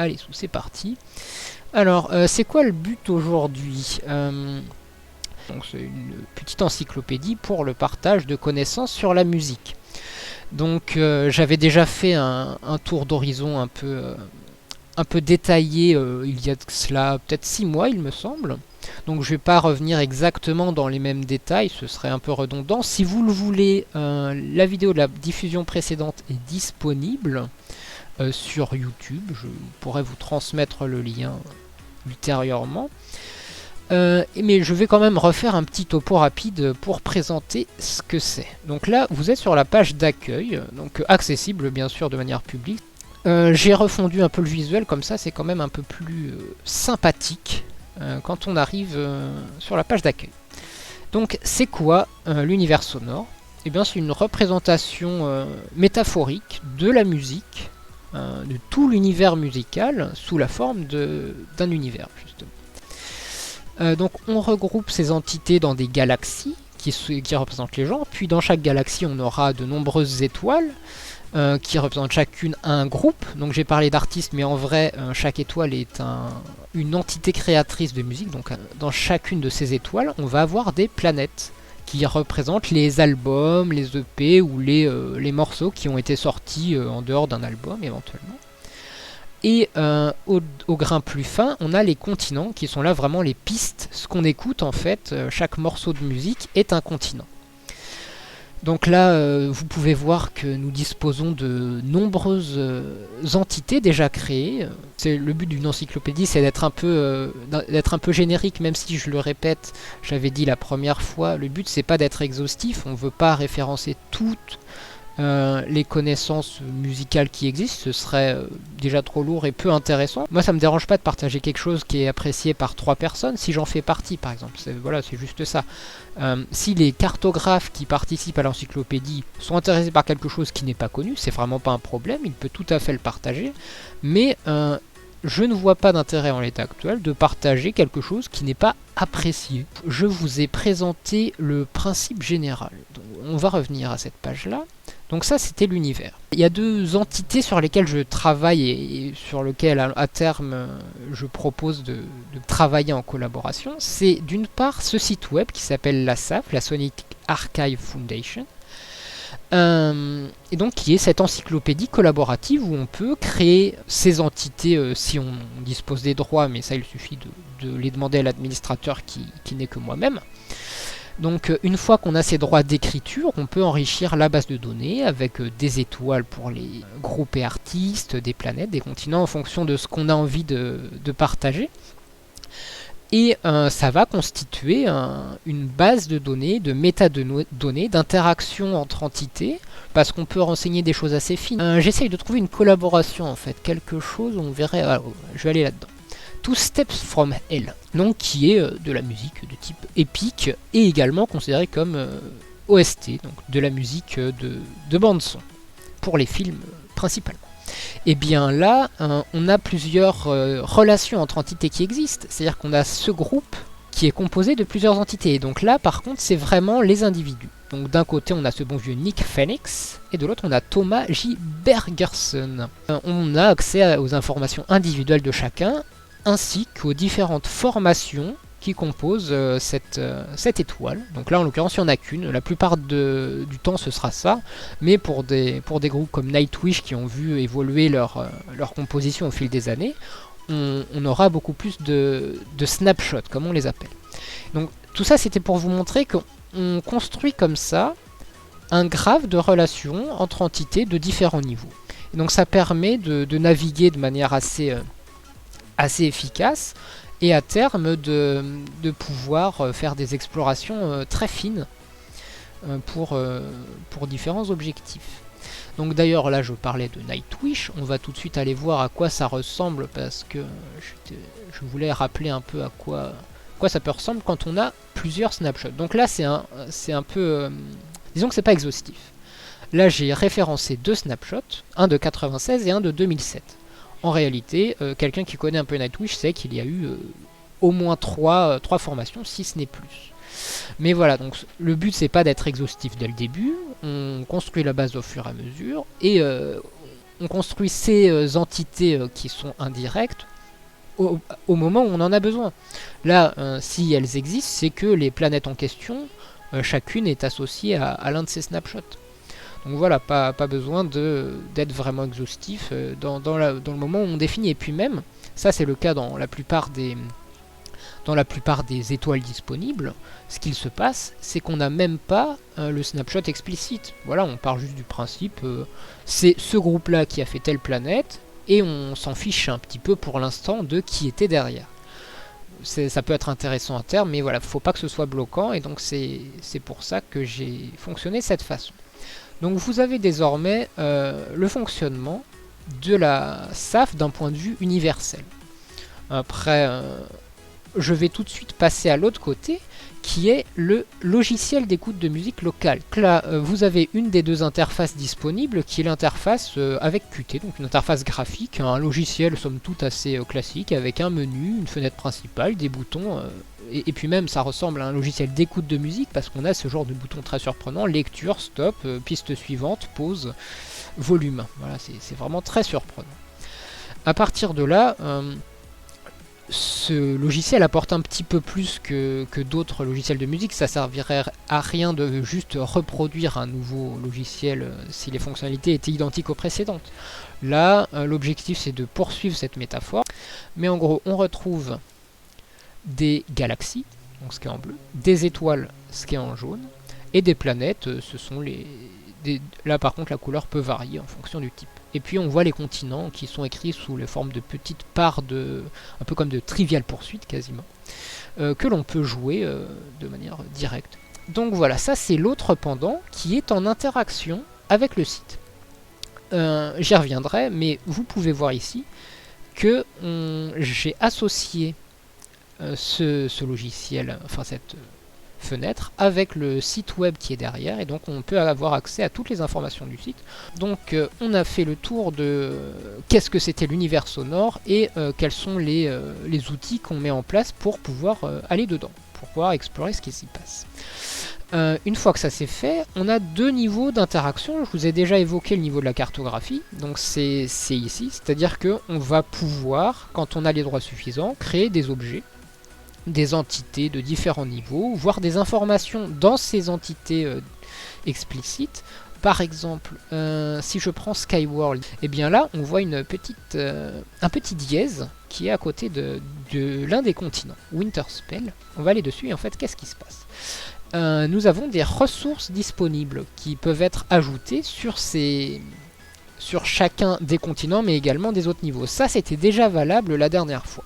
Allez, c'est parti. Alors, c'est quoi le but aujourd'hui? Donc, c'est une petite encyclopédie pour le partage de connaissances sur la musique. Donc, j'avais déjà fait un tour d'horizon un peu détaillé il y a de cela peut-être 6 mois, il me semble. Donc, je ne vais pas revenir exactement dans les mêmes détails, ce serait un peu redondant. Si vous le voulez, la vidéo de la diffusion précédente est disponible sur YouTube. Je pourrais vous transmettre le lien ultérieurement. Mais je vais quand même refaire un petit topo rapide pour présenter ce que c'est. Donc là, vous êtes sur la page d'accueil, donc accessible bien sûr de manière publique. J'ai refondu un peu le visuel, comme ça c'est quand même un peu plus sympathique quand on arrive sur la page d'accueil. Donc c'est quoi l'univers sonore? Eh bien c'est une représentation métaphorique de la musique, de tout l'univers musical sous la forme d'un univers justement. Donc on regroupe ces entités dans des galaxies qui représentent les genres, puis dans chaque galaxie on aura de nombreuses étoiles qui représentent chacune un groupe. Donc j'ai parlé d'artistes, mais en vrai chaque étoile est une entité créatrice de musique. Donc dans chacune de ces étoiles on va avoir des planètes qui représentent les albums, les EP ou les morceaux qui ont été sortis en dehors d'un album éventuellement. Et au grain plus fin, on a les continents qui sont là vraiment les pistes. Ce qu'on écoute en fait, chaque morceau de musique est un continent. Donc là, vous pouvez voir que nous disposons de nombreuses entités déjà créées. Le but d'une encyclopédie, c'est d'être un peu générique, même si je le répète, j'avais dit la première fois, le but c'est pas d'être exhaustif, on ne veut pas référencer toutes les connaissances musicales qui existent, ce serait déjà trop lourd et peu intéressant. Moi ça me dérange pas de partager quelque chose qui est apprécié par 3 personnes, si j'en fais partie par exemple, voilà, c'est juste ça. Si les cartographes qui participent à l'encyclopédie sont intéressés par quelque chose qui n'est pas connu, c'est vraiment pas un problème, il peut tout à fait le partager, mais je ne vois pas d'intérêt en l'état actuel de partager quelque chose qui n'est pas apprécié. Je vous ai présenté le principe général. Donc, on va revenir à cette page-là. Donc ça, c'était l'univers. Il y a 2 entités sur lesquelles je travaille et sur lesquelles, à terme, je propose de travailler en collaboration. C'est d'une part ce site web qui s'appelle la SAF, la Sonic Archive Foundation, et donc qui est cette encyclopédie collaborative où on peut créer ces entités si on dispose des droits, mais ça il suffit de les demander à l'administrateur qui n'est que moi-même. Donc une fois qu'on a ces droits d'écriture, on peut enrichir la base de données avec des étoiles pour les groupes et artistes, des planètes, des continents en fonction de ce qu'on a envie de partager. Et ça va constituer une base de données, de métadonnées, d'interaction entre entités, parce qu'on peut renseigner des choses assez fines. J'essaye de trouver une collaboration en fait, quelque chose, on verrait, je vais aller là-dedans. Two Steps from Hell, donc qui est de la musique de type épique et également considérée comme OST, donc de la musique de bande-son, pour les films principalement. Et bien là, on a plusieurs relations entre entités qui existent, c'est-à-dire qu'on a ce groupe qui est composé de plusieurs entités. Et donc là, par contre, c'est vraiment les individus. Donc d'un côté, on a ce bon vieux Nick Phoenix, et de l'autre, on a Thomas J. Bergerson. On a accès aux informations individuelles de chacun, ainsi qu'aux différentes formations qui composent cette étoile. Donc là en l'occurrence il n'y en a qu'une, la plupart du temps ce sera ça, mais pour des groupes comme Nightwish qui ont vu évoluer leur composition au fil des années, on aura beaucoup plus de snapshots comme on les appelle. Donc tout ça c'était pour vous montrer qu'on construit comme ça un graphe de relations entre entités de différents niveaux. Et donc ça permet de naviguer de manière assez efficace et à terme de pouvoir faire des explorations très fines pour différents objectifs. Donc d'ailleurs là je parlais de Nightwish, on va tout de suite aller voir à quoi ça ressemble parce que je voulais rappeler un peu à quoi ça peut ressembler quand on a plusieurs snapshots. Donc là c'est un peu... disons que c'est pas exhaustif. Là j'ai référencé 2 snapshots, un de 96 et un de 2007. En réalité, quelqu'un qui connaît un peu Nightwish sait qu'il y a eu au moins 3 formations, si ce n'est plus. Mais voilà, donc le but c'est pas d'être exhaustif dès le début, on construit la base au fur et à mesure, et on construit ces entités qui sont indirectes au moment où on en a besoin. Là, si elles existent, c'est que les planètes en question, chacune est associée à l'un de ces snapshots. Donc voilà, pas besoin d'être vraiment exhaustif dans le moment où on définit. Et puis même, ça c'est le cas dans la plupart des étoiles disponibles, ce qu'il se passe, c'est qu'on n'a même pas le snapshot explicite. Voilà, on part juste du principe, c'est ce groupe-là qui a fait telle planète, et on s'en fiche un petit peu pour l'instant de qui était derrière. Ça peut être intéressant à terme, mais voilà, faut pas que ce soit bloquant, et donc c'est pour ça que j'ai fonctionné de cette façon. Donc vous avez désormais le fonctionnement de la SAF d'un point de vue universel. Après, je vais tout de suite passer à l'autre côté, qui est le logiciel d'écoute de musique locale. Là, vous avez une des deux interfaces disponibles, qui est l'interface avec Qt, donc une interface graphique, un logiciel somme toute assez classique, avec un menu, une fenêtre principale, des boutons, et puis même ça ressemble à un logiciel d'écoute de musique, parce qu'on a ce genre de boutons très surprenants, lecture, stop, piste suivante, pause, volume. Voilà, c'est vraiment très surprenant. À partir de là, ce logiciel apporte un petit peu plus que d'autres logiciels de musique. Ça servirait à rien de juste reproduire un nouveau logiciel si les fonctionnalités étaient identiques aux précédentes. Là, l'objectif c'est de poursuivre cette métaphore. Mais en gros, on retrouve des galaxies, donc ce qui est en bleu, des étoiles, ce qui est en jaune, et des planètes, ce sont là par contre la couleur peut varier en fonction du type. Et puis on voit les continents qui sont écrits sous les formes de petites parts un peu comme de Trivial Pursuit quasiment, que l'on peut jouer de manière directe. Donc voilà, ça c'est l'autre pendant qui est en interaction avec le site. J'y reviendrai, mais vous pouvez voir ici que j'ai associé ce logiciel, enfin cette fenêtre, avec le site web qui est derrière, et donc on peut avoir accès à toutes les informations du site. Donc on a fait le tour de qu'est-ce que c'était l'univers sonore et quels sont les outils qu'on met en place pour pouvoir aller dedans, pour pouvoir explorer ce qui s'y passe. Une fois que ça c'est fait, on a deux niveaux d'interaction. Je vous ai déjà évoqué le niveau de la cartographie, donc c'est ici, c'est-à-dire qu'on va pouvoir, quand on a les droits suffisants, créer des objets, des entités de différents niveaux, voire des informations dans ces entités explicites. Par exemple, si je prends Skyworld, et bien là on voit un petit dièse qui est à côté de l'un des continents, Winterspell. On va aller dessus et en fait qu'est-ce qui se passe? Nous avons des ressources disponibles qui peuvent être ajoutées sur chacun des continents, mais également des autres niveaux. Ça c'était déjà valable la dernière fois.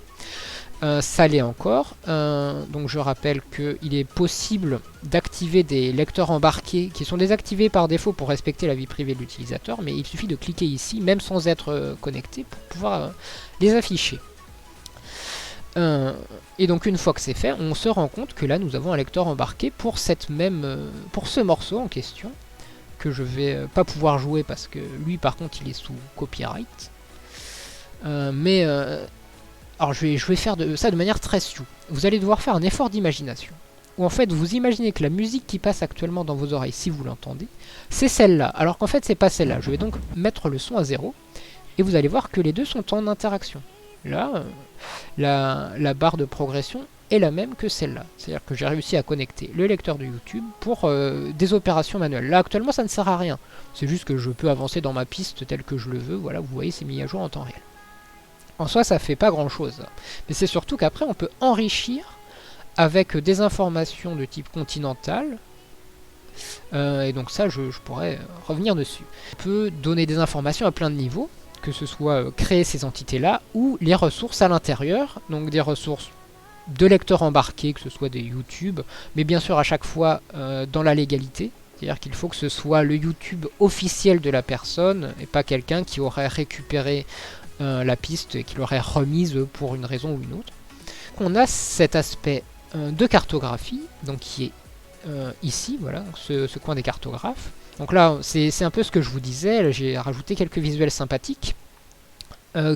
Ça l'est encore, donc je rappelle qu'il est possible d'activer des lecteurs embarqués qui sont désactivés par défaut pour respecter la vie privée de l'utilisateur, mais il suffit de cliquer ici, même sans être connecté, pour pouvoir les afficher. Et donc une fois que c'est fait, on se rend compte que là nous avons un lecteur embarqué pour ce morceau en question, que je vais pas pouvoir jouer parce que lui par contre il est sous copyright. Alors je vais faire ça de manière très sioux. Vous allez devoir faire un effort d'imagination. Où en fait vous imaginez que la musique qui passe actuellement dans vos oreilles, si vous l'entendez, c'est celle-là. Alors qu'en fait c'est pas celle-là. Je vais donc mettre le son à 0. Et vous allez voir que les deux sont en interaction. Là, la barre de progression est la même que celle-là. C'est-à-dire que j'ai réussi à connecter le lecteur de YouTube pour des opérations manuelles. Là actuellement ça ne sert à rien. C'est juste que je peux avancer dans ma piste telle que je le veux. Voilà, vous voyez c'est mis à jour en temps réel. En soi, ça fait pas grand chose. Mais c'est surtout qu'après, on peut enrichir avec des informations de type continental. Et donc ça, je pourrais revenir dessus. On peut donner des informations à plein de niveaux, que ce soit créer ces entités-là, ou les ressources à l'intérieur. Donc des ressources de lecteurs embarqués, que ce soit des YouTube, mais bien sûr à chaque fois dans la légalité. C'est-à-dire qu'il faut que ce soit le YouTube officiel de la personne, et pas quelqu'un qui aurait récupéré la piste et qu'il aurait remise pour une raison ou une autre. On a cet aspect de cartographie, donc qui est ici, voilà, ce coin des cartographes. Donc là, c'est un peu ce que je vous disais, j'ai rajouté quelques visuels sympathiques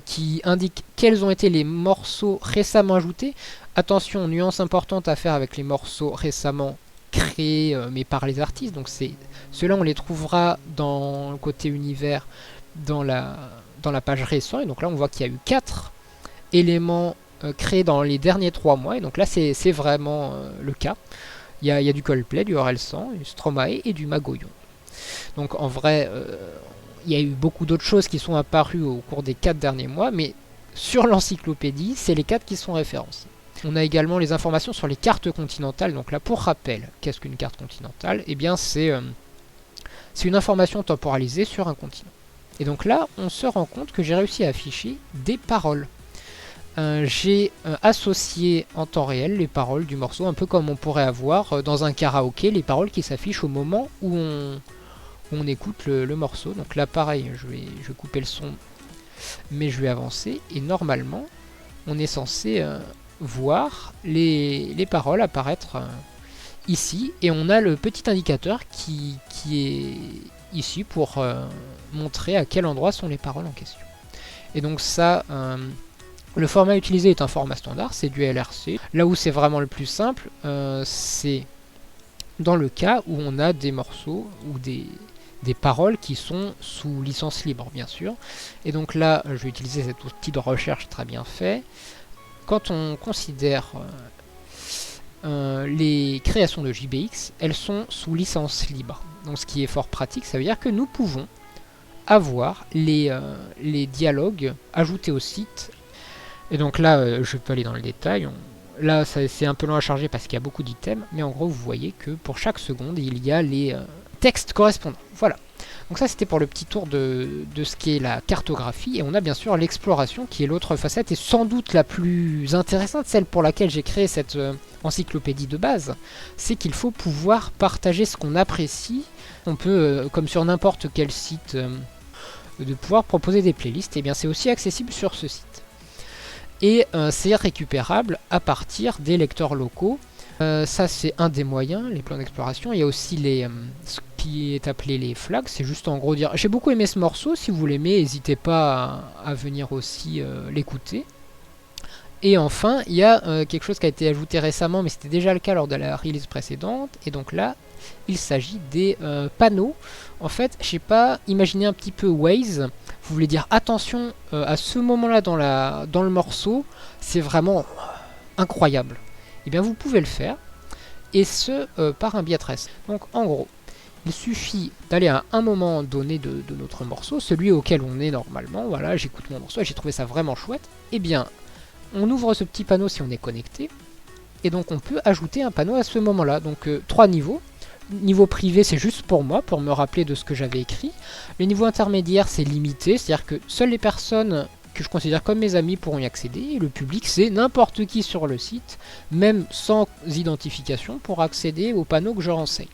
qui indiquent quels ont été les morceaux récemment ajoutés. Attention, nuance importante à faire avec les morceaux récemment créés mais par les artistes, donc ceux-là on les trouvera dans le côté univers dans la page récent. Et donc là, on voit qu'il y a eu 4 éléments créés dans les derniers 3 mois. Et donc là, c'est vraiment le cas. Il y a du Coldplay, du Orelsan, du Stromae et du Magoyon. Donc en vrai, il y a eu beaucoup d'autres choses qui sont apparues au cours des 4 derniers mois, mais sur l'encyclopédie, c'est les 4 qui sont référencés. On a également les informations sur les cartes continentales. Donc là, pour rappel, qu'est-ce qu'une carte continentale? Eh bien, c'est une information temporalisée sur un continent. Et donc là, on se rend compte que j'ai réussi à afficher des paroles. J'ai associé en temps réel les paroles du morceau, un peu comme on pourrait avoir dans un karaoké, les paroles qui s'affichent au moment où on écoute le morceau. Donc là, pareil, je vais couper le son, mais je vais avancer. Et normalement, on est censé voir les paroles apparaître ici. Et on a le petit indicateur qui est ici pour montrer à quel endroit sont les paroles en question. Et donc ça, le format utilisé est un format standard, c'est du LRC. Là où c'est vraiment le plus simple, c'est dans le cas où on a des morceaux ou des paroles qui sont sous licence libre, bien sûr. Et donc là, je vais utiliser cet outil de recherche très bien fait. Quand on considère les créations de JBX, elles sont sous licence libre. Donc ce qui est fort pratique, ça veut dire que nous pouvons avoir les dialogues ajoutés au site. Et donc là, je peux aller dans le détail. Là, c'est un peu long à charger parce qu'il y a beaucoup d'items, mais en gros, vous voyez que pour chaque seconde, il y a les textes correspondants. Voilà. Donc ça, c'était pour le petit tour de ce qu'est la cartographie. Et on a bien sûr l'exploration, qui est l'autre facette, et sans doute la plus intéressante, celle pour laquelle j'ai créé cette encyclopédie de base. C'est qu'il faut pouvoir partager ce qu'on apprécie. On peut, comme sur n'importe quel site, de pouvoir proposer des playlists. Et bien, c'est aussi accessible sur ce site. Et c'est récupérable à partir des lecteurs locaux. Ça, c'est un des moyens, les plans d'exploration. Il y a aussi ce qui est appelé les flags. C'est juste en gros dire j'ai beaucoup aimé ce morceau, si vous l'aimez, n'hésitez pas à venir aussi l'écouter. Et enfin, il y a quelque chose qui a été ajouté récemment, mais c'était déjà le cas lors de la release précédente. Et donc là, il s'agit des panneaux. En fait, je sais pas, imaginez un petit peu Waze. Vous voulez dire attention à ce moment-là dans le morceau, c'est vraiment incroyable. Et bien vous pouvez le faire, et ce par un biais tracé. Donc en gros, il suffit d'aller à un moment donné de notre morceau, celui auquel on est normalement. Voilà, j'écoute mon morceau et j'ai trouvé ça vraiment chouette. Et bien, on ouvre ce petit panneau si on est connecté, et donc on peut ajouter un panneau à ce moment-là. Donc 3 niveaux. Niveau privé, c'est juste pour moi, pour me rappeler de ce que j'avais écrit. Le niveau intermédiaire, c'est limité, c'est-à-dire que seules les personnes que je considère comme mes amis pourront y accéder. Et le public, c'est n'importe qui sur le site, même sans identification, pour accéder au panneau que je renseigne.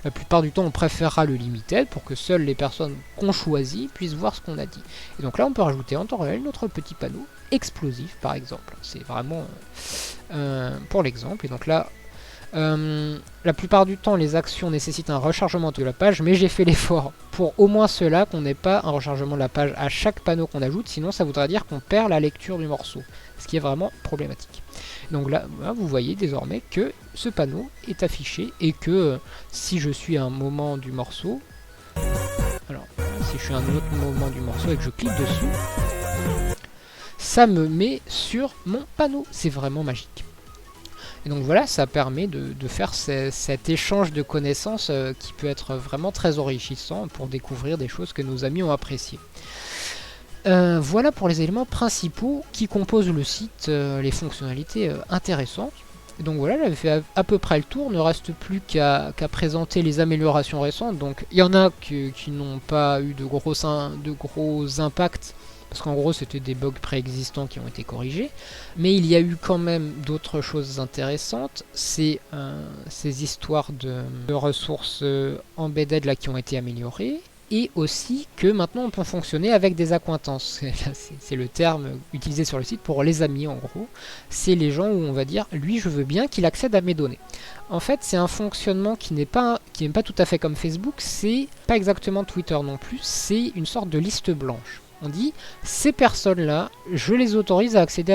La plupart du temps, on préférera le limited pour que seules les personnes qu'on choisit puissent voir ce qu'on a dit. Et donc là, on peut rajouter en temps réel notre petit panneau explosif, par exemple. C'est vraiment pour l'exemple. Et donc là, la plupart du temps, les actions nécessitent un rechargement de la page, mais j'ai fait l'effort pour au moins cela qu'on n'ait pas un rechargement de la page à chaque panneau qu'on ajoute, sinon ça voudrait dire qu'on perd la lecture du morceau, ce qui est vraiment problématique. Donc là, vous voyez désormais que ce panneau est affiché et que si je suis à un moment du morceau, alors si je suis à un autre moment du morceau et que je clique dessus, ça me met sur mon panneau. C'est vraiment magique. Et donc voilà, ça permet de faire cet échange de connaissances qui peut être vraiment très enrichissant pour découvrir des choses que nos amis ont appréciées. Voilà pour les éléments principaux qui composent le site, les fonctionnalités intéressantes. Et donc voilà, j'avais fait à peu près le tour, ne reste plus qu'à présenter les améliorations récentes. Donc il y en a qui n'ont pas eu de gros impacts, parce qu'en gros c'était des bugs préexistants qui ont été corrigés, mais il y a eu quand même d'autres choses intéressantes, c'est ces histoires de ressources embedded là qui ont été améliorées, et aussi que maintenant on peut fonctionner avec des accointances. C'est le terme utilisé sur le site pour les amis en gros, c'est les gens où on va dire lui je veux bien qu'il accède à mes données. En fait c'est un fonctionnement qui n'est pas tout à fait comme Facebook, c'est pas exactement Twitter non plus, c'est une sorte de liste blanche. On dit, ces personnes-là, je les autorise à accéder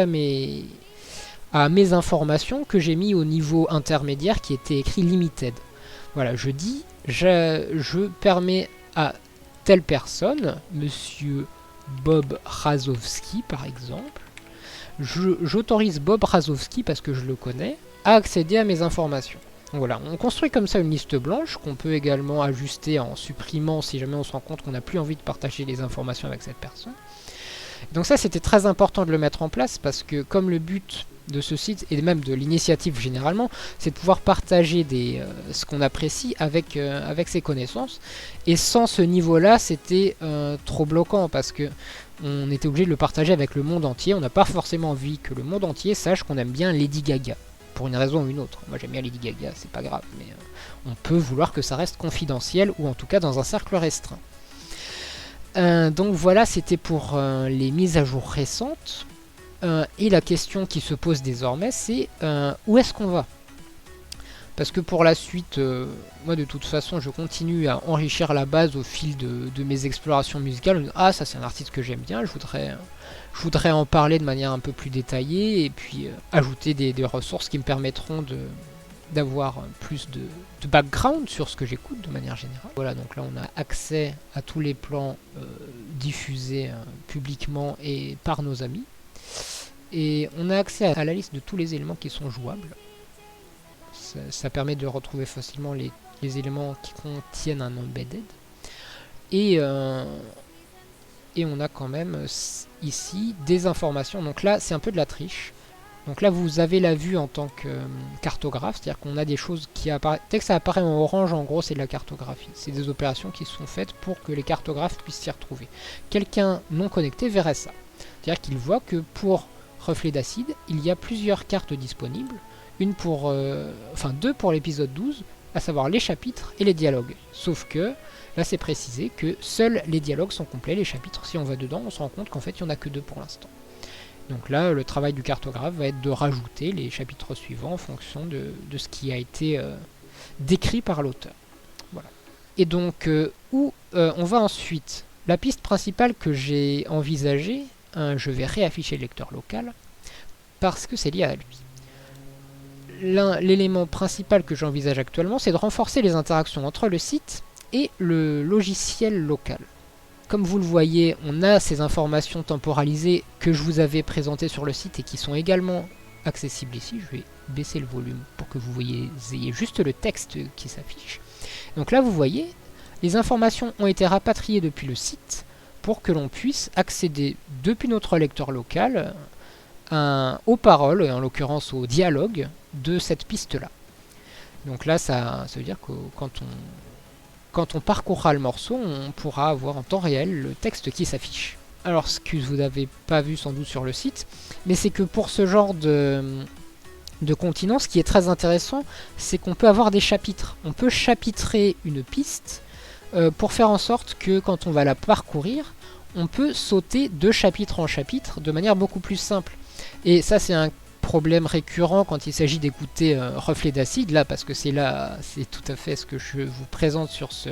à mes informations que j'ai mis au niveau intermédiaire qui était écrit limited. Voilà, je dis, je permets à telle personne, monsieur Bob Razowski par exemple, j'autorise Bob Razowski, parce que je le connais, à accéder à mes informations. Donc voilà, on construit comme ça une liste blanche qu'on peut également ajuster en supprimant si jamais on se rend compte qu'on n'a plus envie de partager les informations avec cette personne. Donc ça, c'était très important de le mettre en place, parce que comme le but de ce site, et même de l'initiative généralement, c'est de pouvoir partager ce qu'on apprécie avec ses connaissances. Et sans ce niveau-là, c'était trop bloquant, parce que on était obligé de le partager avec le monde entier. On n'a pas forcément envie que le monde entier sache qu'on aime bien Lady Gaga, pour une raison ou une autre. Moi j'aime bien Lady Gaga, c'est pas grave, mais on peut vouloir que ça reste confidentiel, ou en tout cas dans un cercle restreint. Donc voilà, c'était pour les mises à jour récentes. Et la question qui se pose désormais, c'est où est-ce qu'on va? Parce que pour la suite, moi de toute façon, je continue à enrichir la base au fil de mes explorations musicales. Ah, ça c'est un artiste que j'aime bien, je voudrais en parler de manière un peu plus détaillée, et puis ajouter des ressources qui me permettront d'avoir plus de background sur ce que j'écoute de manière générale. Voilà, donc là on a accès à tous les plans diffusés publiquement et par nos amis. Et on a accès à la liste de tous les éléments qui sont jouables. Ça permet de retrouver facilement les éléments qui contiennent un embedded. Et on a quand même ici des informations. Donc là, c'est un peu de la triche. Donc là, vous avez la vue en tant que cartographe, c'est-à-dire qu'on a des choses qui apparaissent. Dès que ça apparaît en orange, en gros, c'est de la cartographie. C'est des opérations qui sont faites pour que les cartographes puissent s'y retrouver. Quelqu'un non connecté verrait ça. C'est-à-dire qu'il voit que pour Reflet d'acide, il y a plusieurs cartes disponibles. Deux pour l'épisode 12, à savoir les chapitres et les dialogues. Sauf que, là c'est précisé que seuls les dialogues sont complets, les chapitres, si on va dedans, on se rend compte qu'en fait il n'y en a que 2 pour l'instant. Donc là, le travail du cartographe va être de rajouter les chapitres suivants en fonction de ce qui a été décrit par l'auteur. Voilà. Et donc, où on va ensuite? La piste principale que j'ai envisagée, je vais réafficher le lecteur local, parce que c'est lié à lui. L'élément principal que j'envisage actuellement, c'est de renforcer les interactions entre le site et le logiciel local. Comme vous le voyez, on a ces informations temporalisées que je vous avais présentées sur le site et qui sont également accessibles ici. Je vais baisser le volume pour que vous ayez juste le texte qui s'affiche. Donc là, vous voyez, les informations ont été rapatriées depuis le site pour que l'on puisse accéder depuis notre lecteur local aux paroles, et en l'occurrence au dialogue de cette piste-là. Donc là, ça veut dire que quand on parcourra le morceau, on pourra avoir en temps réel le texte qui s'affiche. Alors, ce que vous n'avez pas vu sans doute sur le site, mais c'est que pour ce genre de continent, ce qui est très intéressant, c'est qu'on peut avoir des chapitres. On peut chapitrer une piste pour faire en sorte que quand on va la parcourir, on peut sauter de chapitre en chapitre de manière beaucoup plus simple. Et ça, c'est un problème récurrent quand il s'agit d'écouter Reflet d'acide, là, parce que c'est tout à fait ce que je vous présente sur ce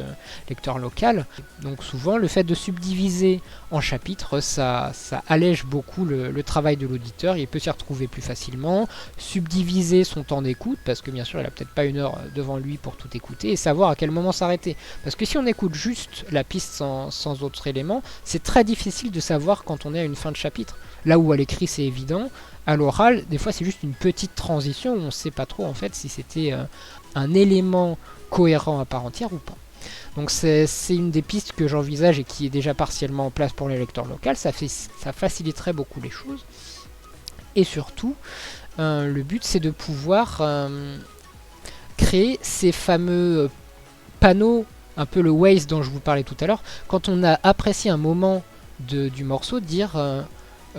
lecteur local. Donc souvent, le fait de subdiviser en chapitres, ça allège beaucoup le travail de l'auditeur, il peut s'y retrouver plus facilement, subdiviser son temps d'écoute, parce que bien sûr, il n'a peut-être pas 1 heure devant lui pour tout écouter, et savoir à quel moment s'arrêter. Parce que si on écoute juste la piste sans autres éléments, c'est très difficile de savoir quand on est à une fin de chapitre. Là où à l'écrit c'est évident, à l'oral, des fois c'est juste une petite transition où on ne sait pas trop en fait si c'était un élément cohérent à part entière ou pas. Donc c'est une des pistes que j'envisage et qui est déjà partiellement en place pour les lecteurs locaux. Ça faciliterait beaucoup les choses. Et surtout, le but c'est de pouvoir créer ces fameux panneaux, un peu le Waze dont je vous parlais tout à l'heure, quand on a apprécié un moment du morceau, dire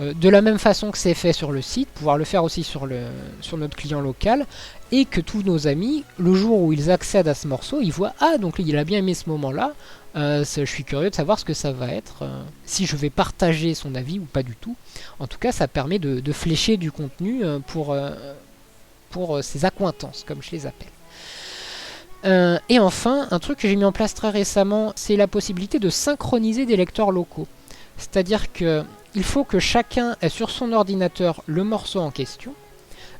de la même façon que c'est fait sur le site, pouvoir le faire aussi sur notre client local, et que tous nos amis, le jour où ils accèdent à ce morceau, ils voient « Ah, donc il a bien aimé ce moment-là, je suis curieux de savoir ce que ça va être, si je vais partager son avis ou pas du tout. » En tout cas, ça permet de flécher du contenu pour ces accointances, comme je les appelle. Et enfin, un truc que j'ai mis en place très récemment, c'est la possibilité de synchroniser des lecteurs locaux. C'est-à-dire que il faut que chacun ait sur son ordinateur le morceau en question,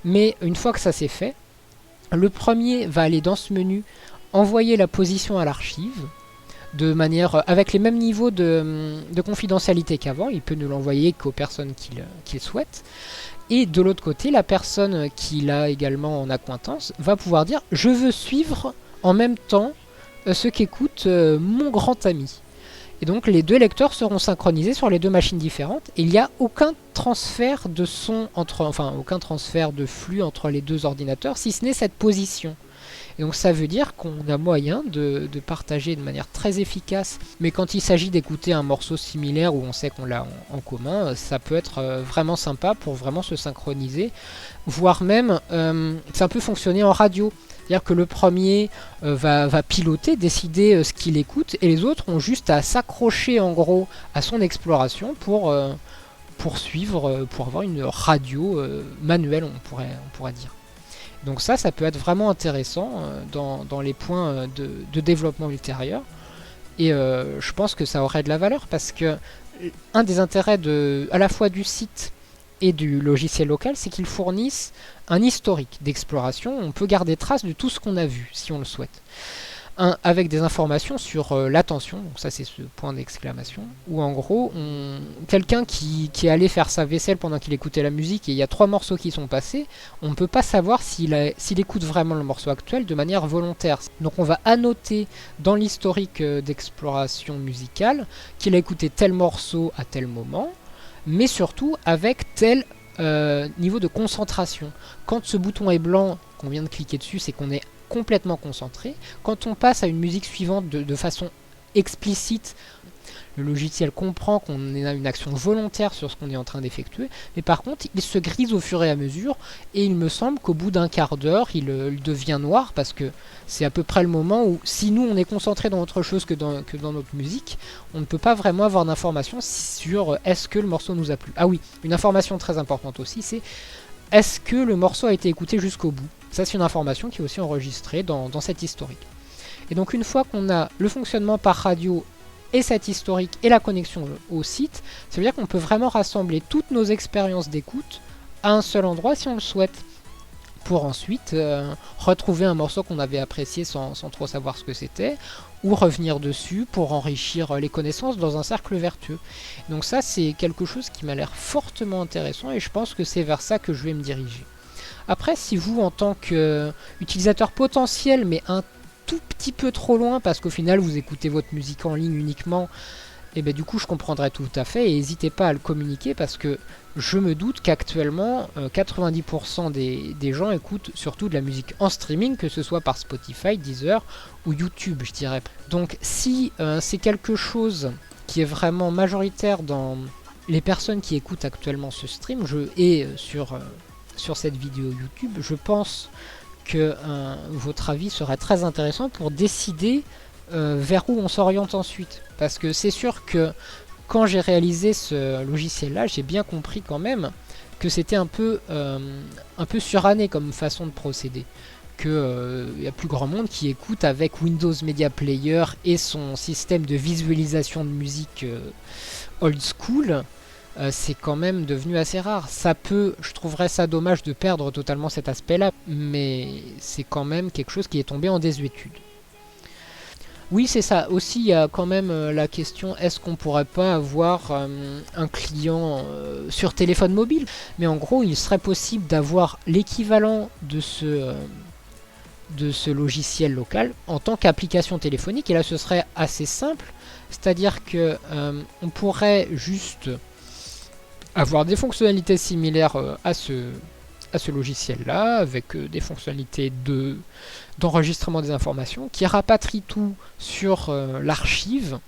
mais une fois que ça c'est fait, le premier va aller dans ce menu, envoyer la position à l'archive, avec les mêmes niveaux de confidentialité qu'avant. Il peut ne l'envoyer qu'aux personnes qu'il souhaite. Et de l'autre côté, la personne qu'il a également en accointance va pouvoir dire « Je veux suivre en même temps ce qu'écoute mon grand ami ». Et donc les deux lecteurs seront synchronisés sur les deux machines différentes. Et il n'y a aucun transfert de son aucun transfert de flux entre les deux ordinateurs, si ce n'est cette position. Et donc ça veut dire qu'on a moyen de partager de manière très efficace. Mais quand il s'agit d'écouter un morceau similaire où on sait qu'on l'a en commun, ça peut être vraiment sympa pour vraiment se synchroniser. Voire même, ça peut fonctionner en radio. C'est-à-dire que le premier va piloter, décider ce qu'il écoute, et les autres ont juste à s'accrocher en gros à son exploration pour suivre, pour avoir une radio manuelle, on pourrait dire. Donc ça peut être vraiment intéressant dans les points de développement ultérieur. Et je pense que ça aurait de la valeur parce que un des intérêts à la fois du site et du logiciel local, c'est qu'ils fournissent un historique d'exploration. On peut garder trace de tout ce qu'on a vu, si on le souhaite. Avec des informations sur l'attention, donc ça c'est ce point d'exclamation, où en gros, quelqu'un qui est allé faire sa vaisselle pendant qu'il écoutait la musique et il y a 3 morceaux qui sont passés, on ne peut pas savoir s'il écoute vraiment le morceau actuel de manière volontaire. Donc on va annoter dans l'historique d'exploration musicale qu'il a écouté tel morceau à tel moment, mais surtout avec tel niveau de concentration. Quand ce bouton est blanc, qu'on vient de cliquer dessus, c'est qu'on est complètement concentré. Quand on passe à une musique suivante de façon explicite, le logiciel comprend qu'on a une action volontaire sur ce qu'on est en train d'effectuer, mais par contre il se grise au fur et à mesure, et il me semble qu'au bout d'un quart d'heure il devient noir, parce que c'est à peu près le moment où, si nous on est concentré dans autre chose que dans notre musique, on ne peut pas vraiment avoir d'informations sur est-ce que le morceau nous a plu. Ah oui, une information très importante aussi, c'est est-ce que le morceau a été écouté jusqu'au bout. Ça c'est une information qui est aussi enregistrée dans cette historique. Et donc une fois qu'on a le fonctionnement par radio et cet historique et la connexion au site, ça veut dire qu'on peut vraiment rassembler toutes nos expériences d'écoute à un seul endroit si on le souhaite, pour ensuite retrouver un morceau qu'on avait apprécié sans trop savoir ce que c'était, ou revenir dessus pour enrichir les connaissances dans un cercle vertueux. Donc ça c'est quelque chose qui m'a l'air fortement intéressant, et je pense que c'est vers ça que je vais me diriger. Après, si vous, en tant qu'utilisateur potentiel, mais un tout petit peu trop loin, parce qu'au final vous écoutez votre musique en ligne uniquement, et bien du coup je comprendrai tout à fait, et n'hésitez pas à le communiquer, parce que je me doute qu'actuellement 90% des gens écoutent surtout de la musique en streaming, que ce soit par Spotify, Deezer ou YouTube, je dirais. Donc si c'est quelque chose qui est vraiment majoritaire dans les personnes qui écoutent actuellement ce stream, sur cette vidéo YouTube, je pense que votre avis serait très intéressant pour décider vers où on s'oriente ensuite. Parce que c'est sûr que quand j'ai réalisé ce logiciel-là, j'ai bien compris quand même que c'était un peu suranné comme façon de procéder. Qu'il y a plus grand monde qui écoute avec Windows Media Player et son système de visualisation de musique old school. C'est quand même devenu assez rare. Je trouverais ça dommage de perdre totalement cet aspect-là, mais c'est quand même quelque chose qui est tombé en désuétude. Oui, c'est ça. Aussi, il y a quand même la question, est-ce qu'on pourrait pas avoir un client sur téléphone mobile? Mais en gros, il serait possible d'avoir l'équivalent de ce logiciel local en tant qu'application téléphonique, et là ce serait assez simple, c'est-à-dire que on pourrait juste avoir des fonctionnalités similaires à ce logiciel-là, avec des fonctionnalités d'enregistrement des informations, qui rapatrie tout sur l'archive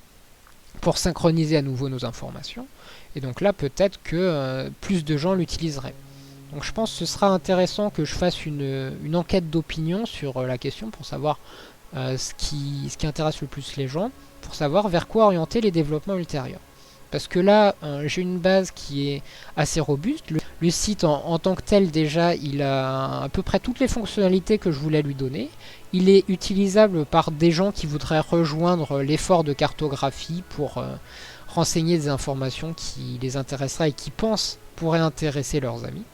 pour synchroniser à nouveau nos informations. Et donc là, peut-être que plus de gens l'utiliseraient. Donc je pense que ce sera intéressant que je fasse une enquête d'opinion sur la question pour savoir ce qui intéresse le plus les gens, pour savoir vers quoi orienter les développements ultérieurs. Parce que là, j'ai une base qui est assez robuste. Le site en tant que tel, déjà, il a à peu près toutes les fonctionnalités que je voulais lui donner. Il est utilisable par des gens qui voudraient rejoindre l'effort de cartographie pour renseigner des informations qui les intéresseraient et qui pensent pourraient intéresser leurs amis.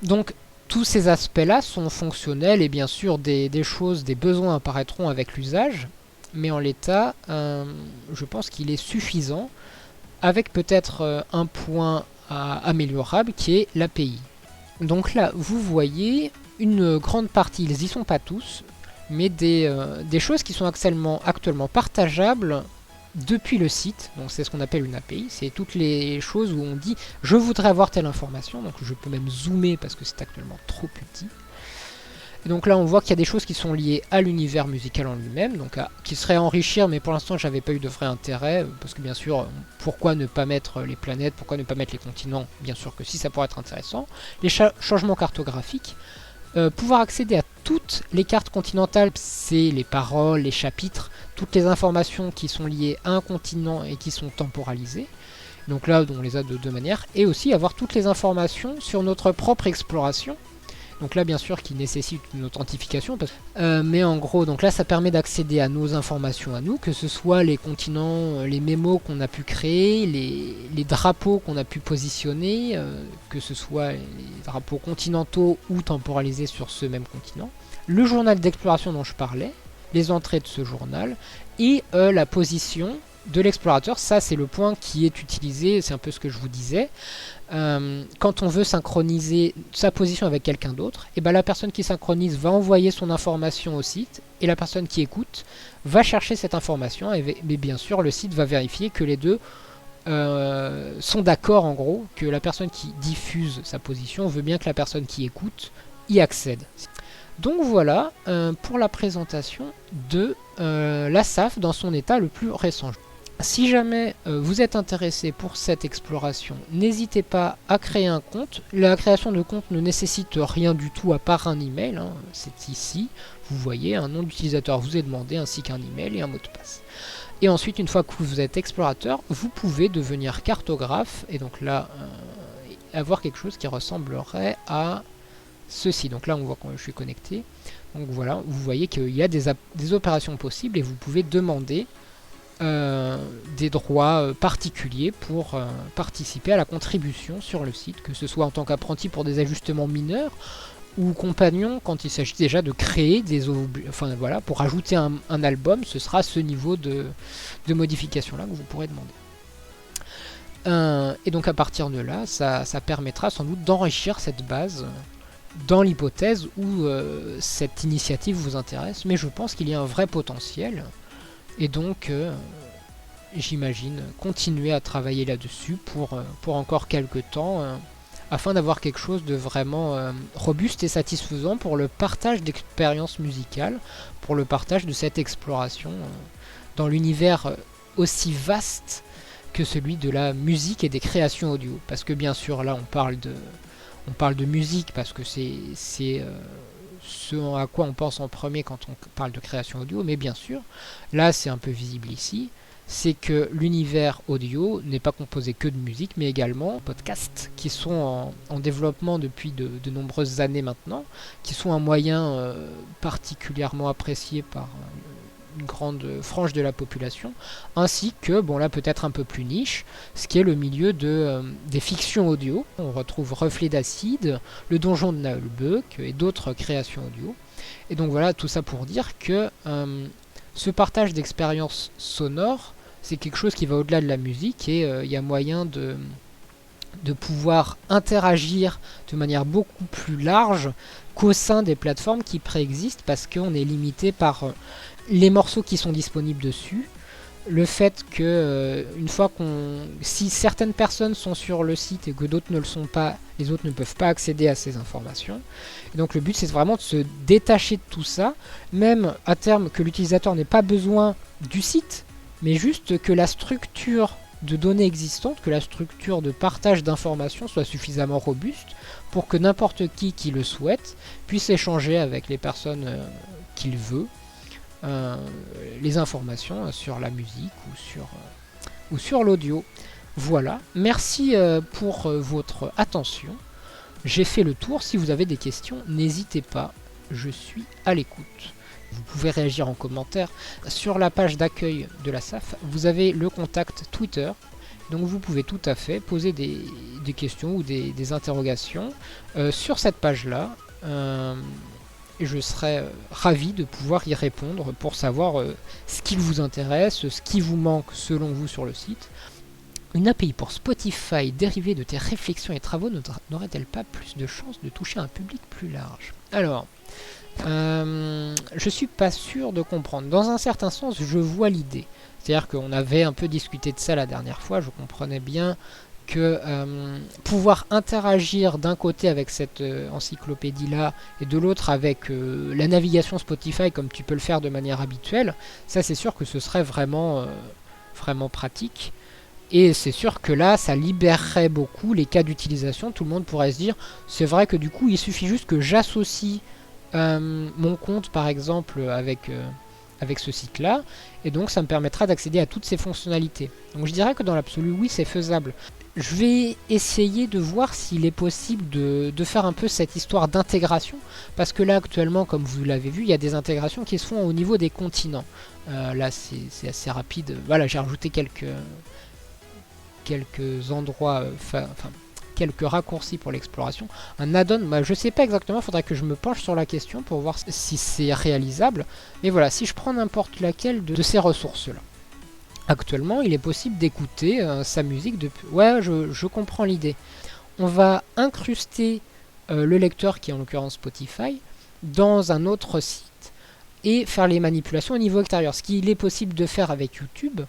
Donc, tous ces aspects-là sont fonctionnels, et bien sûr, des besoins apparaîtront avec l'usage. mais en l'état, je pense qu'il est suffisant, avec peut-être un point améliorable qui est l'API. Donc là, vous voyez, une grande partie, ils y sont pas tous, mais des choses qui sont actuellement partageables depuis le site. Donc c'est ce qu'on appelle une API, c'est toutes les choses où on dit je voudrais avoir telle information, donc je peux même zoomer parce que c'est actuellement trop petit. Et donc là on voit qu'il y a des choses qui sont liées à l'univers musical en lui-même, donc qui seraient à enrichir, mais pour l'instant j'avais pas eu de vrai intérêt, parce que bien sûr, pourquoi ne pas mettre les planètes, pourquoi ne pas mettre les continents, bien sûr que si, ça pourrait être intéressant. Les changements cartographiques, pouvoir accéder à toutes les cartes continentales, c'est les paroles, les chapitres, toutes les informations qui sont liées à un continent et qui sont temporalisées. Donc là, on les a de deux manières. Et aussi avoir toutes les informations sur notre propre exploration. Donc là, bien sûr, qui nécessite une authentification. Mais en gros, donc là, ça permet d'accéder à nos informations à nous, que ce soit les continents, les mémos qu'on a pu créer, les drapeaux qu'on a pu positionner, que ce soit les drapeaux continentaux ou temporalisés sur ce même continent, le journal d'exploration dont je parlais, les entrées de ce journal, et la position de l'explorateur. Ça, c'est le point qui est utilisé, c'est un peu ce que je vous disais. Quand on veut synchroniser sa position avec quelqu'un d'autre, et ben la personne qui synchronise va envoyer son information au site, et la personne qui écoute va chercher cette information, mais bien sûr le site va vérifier que les deux sont d'accord, en gros, que la personne qui diffuse sa position veut bien que la personne qui écoute y accède. Donc voilà pour la présentation de la SAF dans son état le plus récent. Si jamais vous êtes intéressé pour cette exploration, n'hésitez pas à créer un compte. La création de compte ne nécessite rien du tout à part un email. C'est ici, vous voyez, un nom d'utilisateur vous est demandé, ainsi qu'un email et un mot de passe. Et ensuite, une fois que vous êtes explorateur, vous pouvez devenir cartographe, et donc là, avoir quelque chose qui ressemblerait à ceci. Donc là, on voit que je suis connecté. Donc voilà, vous voyez qu'il y a des opérations possibles, et vous pouvez demander des droits particuliers pour participer à la contribution sur le site, que ce soit en tant qu'apprenti pour des ajustements mineurs ou compagnon quand il s'agit déjà de créer enfin voilà, pour ajouter un album, ce sera ce niveau de modification là que vous pourrez demander. Et donc à partir de là, ça permettra sans doute d'enrichir cette base dans l'hypothèse où cette initiative vous intéresse, mais je pense qu'il y a un vrai potentiel. Et donc, j'imagine continuer à travailler là-dessus pour encore quelques temps, afin d'avoir quelque chose de vraiment robuste et satisfaisant pour le partage d'expériences musicales, pour le partage de cette exploration dans l'univers aussi vaste que celui de la musique et des créations audio. Parce que bien sûr, là, on parle de musique, parce que c'est ce à quoi on pense en premier quand on parle de création audio, mais bien sûr, là c'est un peu visible ici, c'est que l'univers audio n'est pas composé que de musique, mais également de podcasts qui sont en développement depuis de nombreuses années maintenant, qui sont un moyen particulièrement apprécié par une grande frange de la population, ainsi que, bon là peut-être un peu plus niche, ce qui est le milieu des fictions audio. On retrouve Reflet d'acide, Le Donjon de Naheulbeuk et d'autres créations audio. Et donc voilà, tout ça pour dire que ce partage d'expériences sonores, c'est quelque chose qui va au-delà de la musique, et il y a moyen de pouvoir interagir de manière beaucoup plus large qu'au sein des plateformes qui préexistent, parce qu'on est limité par les morceaux qui sont disponibles dessus, le fait que si certaines personnes sont sur le site et que d'autres ne le sont pas, les autres ne peuvent pas accéder à ces informations. Et donc le but, c'est vraiment de se détacher de tout ça, même à terme que l'utilisateur n'ait pas besoin du site, mais juste que la structure de données existantes, que la structure de partage d'informations soit suffisamment robuste pour que n'importe qui le souhaite puisse échanger avec les personnes qu'il veut les informations sur la musique ou sur l'audio. Voilà, merci pour votre attention. J'ai fait le tour. Si vous avez des questions, n'hésitez pas, je suis à l'écoute. Vous pouvez réagir en commentaire. Sur la page d'accueil de la SAF, vous avez le contact Twitter. Donc vous pouvez tout à fait poser des questions ou des interrogations sur cette page-là. et je serais ravi de pouvoir y répondre pour savoir ce qui vous intéresse, ce qui vous manque selon vous sur le site. Une API pour Spotify dérivée de tes réflexions et travaux n'aurait-elle pas plus de chances de toucher un public plus large? Alors, je suis pas sûr de comprendre. Dans un certain sens, je vois l'idée. C'est-à-dire qu'on avait un peu discuté de ça la dernière fois, je comprenais bien que pouvoir interagir d'un côté avec cette encyclopédie-là et de l'autre avec la navigation Spotify comme tu peux le faire de manière habituelle, ça c'est sûr que ce serait vraiment, vraiment pratique. Et c'est sûr que là, ça libérerait beaucoup les cas d'utilisation. Tout le monde pourrait se dire, c'est vrai que du coup, il suffit juste que j'associe mon compte, par exemple, avec ce site-là. Et donc, ça me permettra d'accéder à toutes ces fonctionnalités. Donc, je dirais que dans l'absolu, oui, c'est faisable. Je vais essayer de voir s'il est possible de faire un peu cette histoire d'intégration. Parce que là, actuellement, comme vous l'avez vu, il y a des intégrations qui se font au niveau des continents. Là, c'est assez rapide. Voilà, j'ai rajouté quelques endroits, quelques raccourcis pour l'exploration. Un add-on, je sais pas exactement, il faudrait que je me penche sur la question pour voir si c'est réalisable. Mais voilà, si je prends n'importe laquelle de ces ressources-là, actuellement, il est possible d'écouter sa musique depuis... Ouais, je comprends l'idée. On va incruster le lecteur, qui est en l'occurrence Spotify, dans un autre site et faire les manipulations au niveau extérieur, ce qu'il est possible de faire avec YouTube.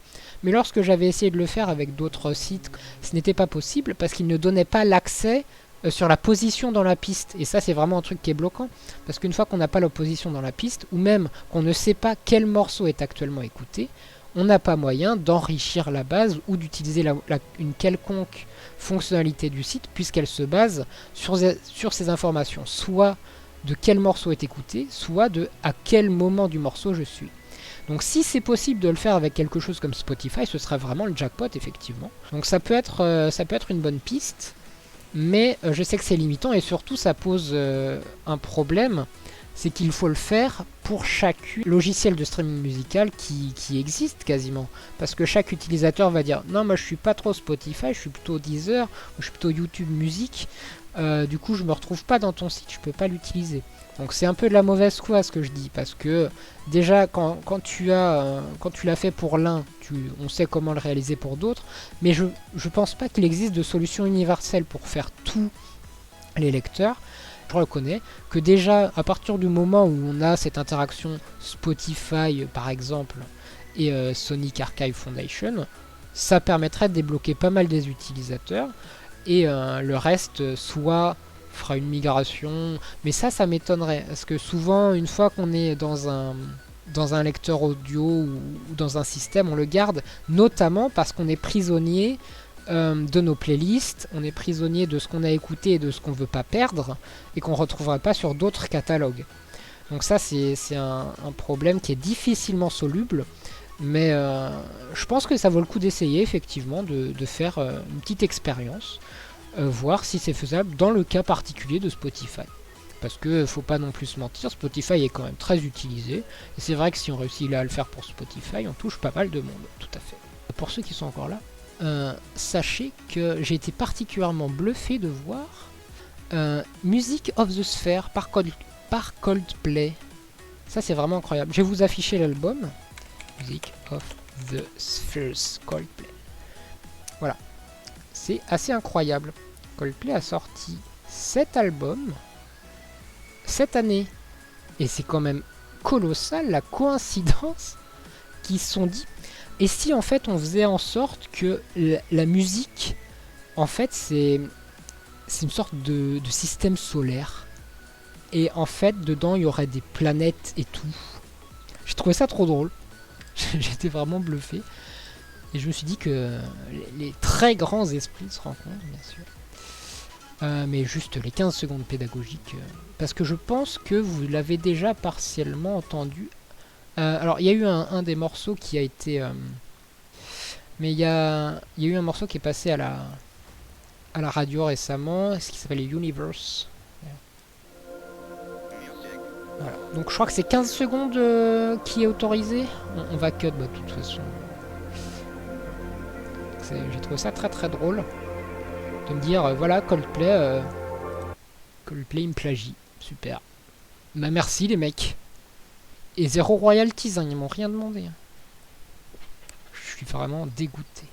Mais lorsque j'avais essayé de le faire avec d'autres sites, ce n'était pas possible parce qu'ils ne donnaient pas l'accès sur la position dans la piste. Et ça, c'est vraiment un truc qui est bloquant. Parce qu'une fois qu'on n'a pas la position dans la piste, ou même qu'on ne sait pas quel morceau est actuellement écouté, on n'a pas moyen d'enrichir la base ou d'utiliser une quelconque fonctionnalité du site, puisqu'elle se base sur ces informations. Soit de quel morceau est écouté, soit de à quel moment du morceau je suis. Donc si c'est possible de le faire avec quelque chose comme Spotify, ce serait vraiment le jackpot, effectivement. Donc ça peut être une bonne piste, mais je sais que c'est limitant, et surtout ça pose un problème, c'est qu'il faut le faire pour chaque logiciel de streaming musical qui existe quasiment. Parce que chaque utilisateur va dire, non, moi je suis pas trop Spotify, je suis plutôt Deezer, ou je suis plutôt YouTube Music, du coup je me retrouve pas dans ton site, je peux pas l'utiliser. Donc c'est un peu de la mauvaise foi ce que je dis, parce que déjà quand tu l'as fait pour l'un, on sait comment le réaliser pour d'autres, mais je pense pas qu'il existe de solution universelle pour faire tous les lecteurs. Je reconnais que déjà à partir du moment où on a cette interaction Spotify par exemple et Sonic Archive Foundation, ça permettrait de débloquer pas mal des utilisateurs, et le reste soit fera une migration, mais ça m'étonnerait, parce que souvent une fois qu'on est dans un lecteur audio ou dans un système, on le garde, notamment parce qu'on est prisonnier de nos playlists, on est prisonnier de ce qu'on a écouté et de ce qu'on veut pas perdre, et qu'on retrouverait pas sur d'autres catalogues. Donc ça c'est un problème qui est difficilement soluble, mais je pense que ça vaut le coup d'essayer effectivement de faire une petite expérience, voir si c'est faisable dans le cas particulier de Spotify. Parce que faut pas non plus se mentir, Spotify est quand même très utilisé, et c'est vrai que si on réussit là à le faire pour Spotify, on touche pas mal de monde, tout à fait. Pour ceux qui sont encore là, sachez que j'ai été particulièrement bluffé de voir Music of the Sphere par Coldplay. Ça c'est vraiment incroyable. Je vais vous afficher l'album. Music of the Spheres Coldplay. Voilà. C'est assez incroyable. Coldplay a sorti 7 albums cette année. Et c'est quand même colossal la coïncidence qu'ils se sont dit. Et si en fait on faisait en sorte que la musique, en fait c'est une sorte de système solaire. Et en fait dedans il y aurait des planètes et tout. J'ai trouvé ça trop drôle. J'étais vraiment bluffé. Et je me suis dit que les très grands esprits se rencontrent, bien sûr. Mais juste les 15 secondes pédagogiques. Parce que je pense que vous l'avez déjà partiellement entendu. Alors, il y a eu un des morceaux qui a été... mais il y a eu un morceau qui est passé à la radio récemment, ce qui s'appelle Universe. Voilà. Donc je crois que c'est 15 secondes qui est autorisé. On va cut, de toute façon. J'ai trouvé ça très très drôle de me dire voilà, Coldplay me plagie, super. Bah merci les mecs. Et zéro royalties, hein, ils m'ont rien demandé, hein. Je suis vraiment dégoûté.